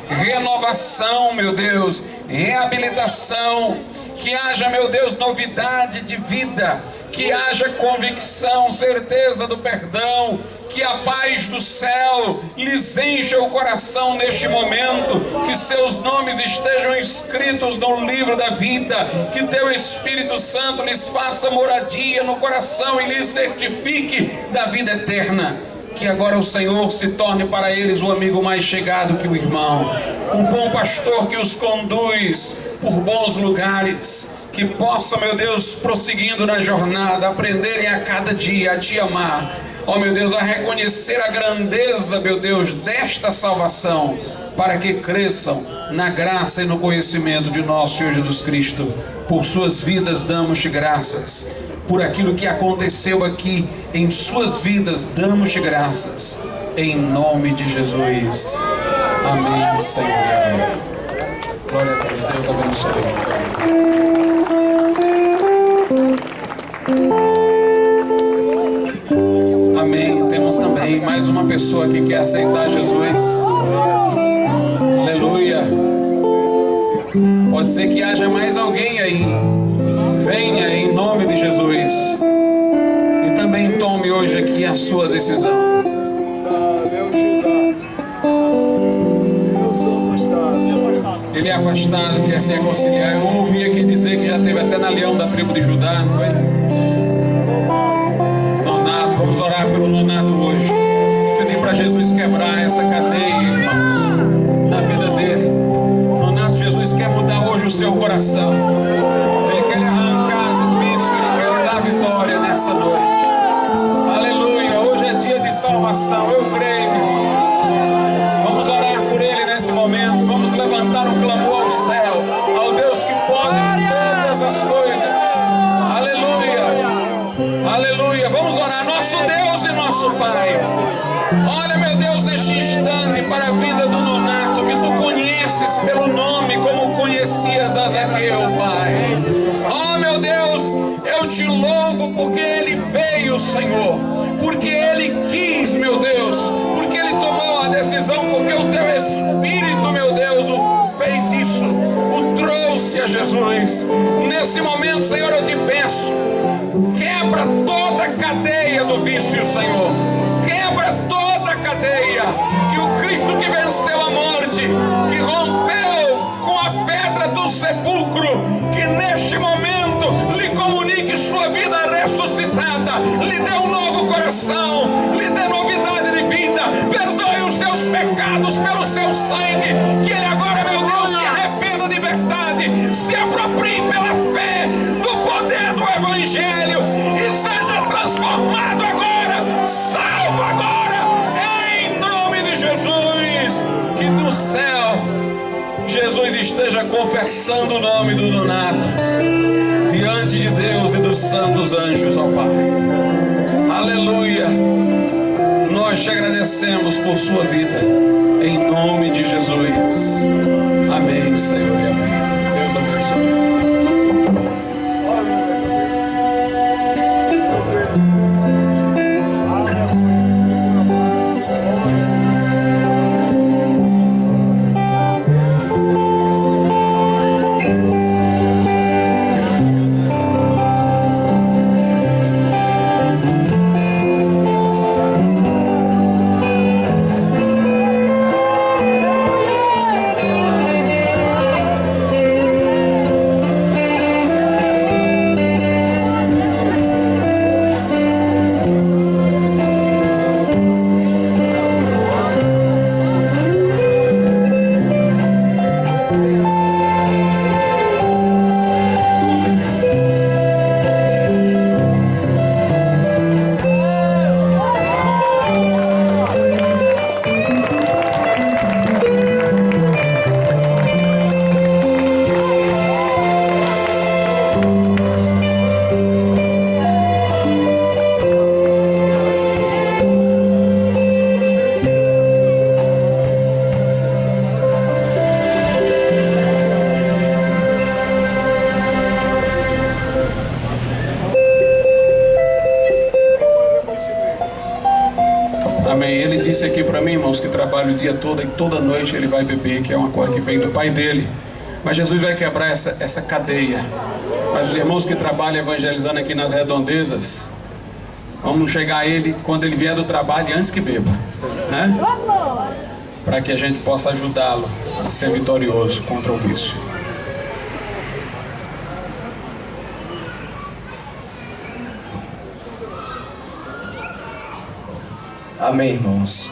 Speaker 2: renovação, meu Deus, reabilitação. Que haja, meu Deus, novidade de vida, que haja convicção, certeza do perdão, que a paz do céu lhes encha o coração neste momento, que seus nomes estejam escritos no livro da vida, que teu Espírito Santo lhes faça moradia no coração e lhes certifique da vida eterna. Que agora o Senhor se torne para eles o amigo mais chegado que o irmão, um bom pastor que os conduz por bons lugares, que possam, meu Deus, prosseguindo na jornada, aprenderem a cada dia a te amar, ó meu Deus, a reconhecer a grandeza, meu Deus, desta salvação, para que cresçam na graça e no conhecimento de nosso Senhor Jesus Cristo. Por suas vidas damos-te graças, por aquilo que aconteceu aqui em suas vidas damos-te graças, em nome de Jesus. Amém, Senhor. Amém. Glória a Deus. Deus abençoe. Amém. Temos também mais uma pessoa que quer aceitar Jesus. Aleluia. Pode ser que haja mais alguém aí. Venha em nome de Jesus e também tome hoje aqui a sua decisão. Ele é afastado, quer se reconciliar. Eu ouvi aqui dizer que já teve até na Leão da tribo de Judá, não foi? Nonato, vamos orar pelo Nonato hoje. Vamos pedir para Jesus quebrar essa cadeia, irmãos, na vida dele. Nonato, Jesus quer mudar hoje o seu coração. Ele quer arrancar do vício, ele quer lhe dar vitória nessa noite. Aleluia, hoje é dia de salvação, eu creio, irmãos. Vamos orar por ele nesse momento. Vamos levantar um clamor ao céu, ao Deus que pode todas as coisas. Aleluia, aleluia. Vamos orar, nosso Deus e nosso Pai. Olha, meu Deus, neste instante para a vida do Nonato, que tu conheces pelo nome como conhecias a Zaqueu, Pai. Oh, meu Deus, eu te louvo porque ele veio, Senhor, porque ele quis, meu Deus, porque ele tomou a decisão, porque o teu Espírito, meu Deus, o fez isso, o trouxe a Jesus. Nesse momento, Senhor, eu te peço, quebra toda a cadeia do vício, Senhor. Quebra toda a cadeia, que o Cristo que venceu a morte, que rompeu com a pedra do sepulcro, que neste momento lhe comunique sua vida ressuscitada, lhe dê um novo coração, lhe dê novidade de vida, perdoe os seus pecados pelo seu sangue, que ele agora, meu Deus, se arrependa de verdade, se aproprie pela fé do poder do Evangelho e seja transformado agora, salvo agora, em nome de Jesus. Que do céu Jesus esteja confessando o nome do Nonato diante de Deus e dos santos anjos, ó Pai. Aleluia. Nós te agradecemos por sua vida, em nome de Jesus. Amém, Senhor, e amém. Deus abençoe. disse aqui para mim, irmãos, que trabalha o dia todo e toda noite ele vai beber, que é uma coisa que vem do pai dele. Mas Jesus vai quebrar essa cadeia. Mas os irmãos que trabalham evangelizando aqui nas redondezas, vamos chegar a ele quando ele vier do trabalho antes que beba, né? Para que a gente possa ajudá-lo a ser vitorioso contra o vício.
Speaker 1: Amém, irmãos.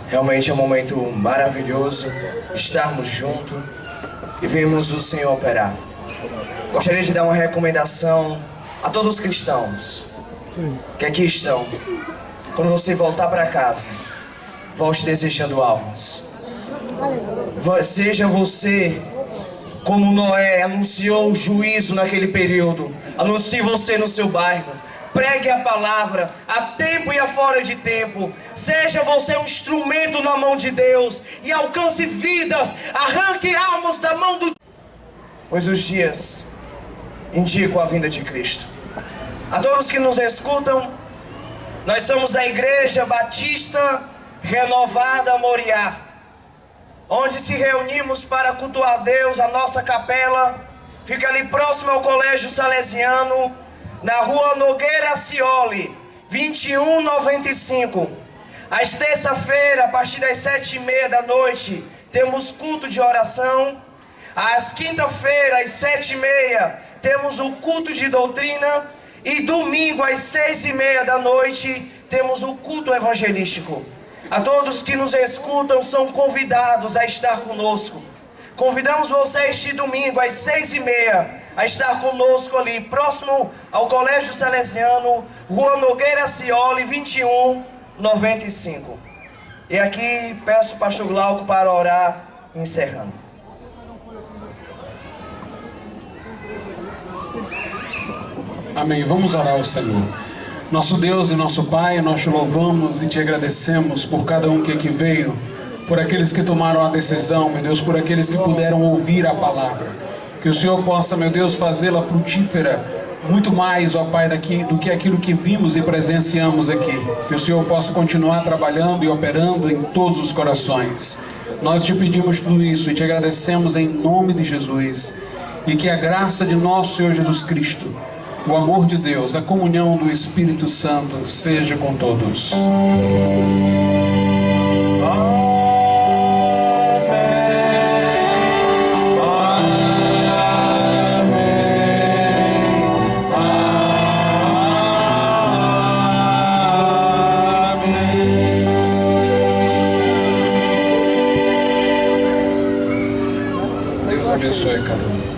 Speaker 1: Realmente é um momento maravilhoso estarmos juntos e vemos o Senhor operar. Gostaria de dar uma recomendação a todos os cristãos que aqui estão. Quando você voltar para casa, volte desejando almas. Seja você como Noé anunciou o juízo naquele período. Anuncie você no seu bairro. Pregue a palavra a tempo e a fora de tempo. Seja você um instrumento na mão de Deus e alcance vidas. Arranque almas da mão do... Pois os dias indicam a vinda de Cristo. A todos que nos escutam, nós somos a Igreja Batista Renovada Moriá, onde se reunimos para cultuar a Deus. A nossa capela fica ali próximo ao Colégio Salesiano, na rua Nogueira Cioli, 2195. Às terça-feira, a partir das 7h30 da noite, temos culto de oração. Às quinta-feira, às 7h30, temos o culto de doutrina. E domingo, às 6h30 da noite, temos o culto evangelístico. A todos que nos escutam são convidados a estar conosco. Convidamos você este domingo, às 6h30, a estar conosco ali, próximo ao Colégio Salesiano, rua Nogueira Cioli, 2195. E aqui peço o pastor Glauco para orar, encerrando.
Speaker 2: Amém. Vamos orar ao Senhor. Nosso Deus e nosso Pai, nós te louvamos e te agradecemos por cada um que aqui veio, por aqueles que tomaram a decisão, meu Deus, por aqueles que puderam ouvir a palavra. Que o Senhor possa, meu Deus, fazê-la frutífera muito mais, ó Pai, do que aquilo que vimos e presenciamos aqui. Que o Senhor possa continuar trabalhando e operando em todos os corações. Nós te pedimos tudo isso e te agradecemos em nome de Jesus. E que a graça de nosso Senhor Jesus Cristo, o amor de Deus, a comunhão do Espírito Santo seja com todos. Deus abençoe cada um.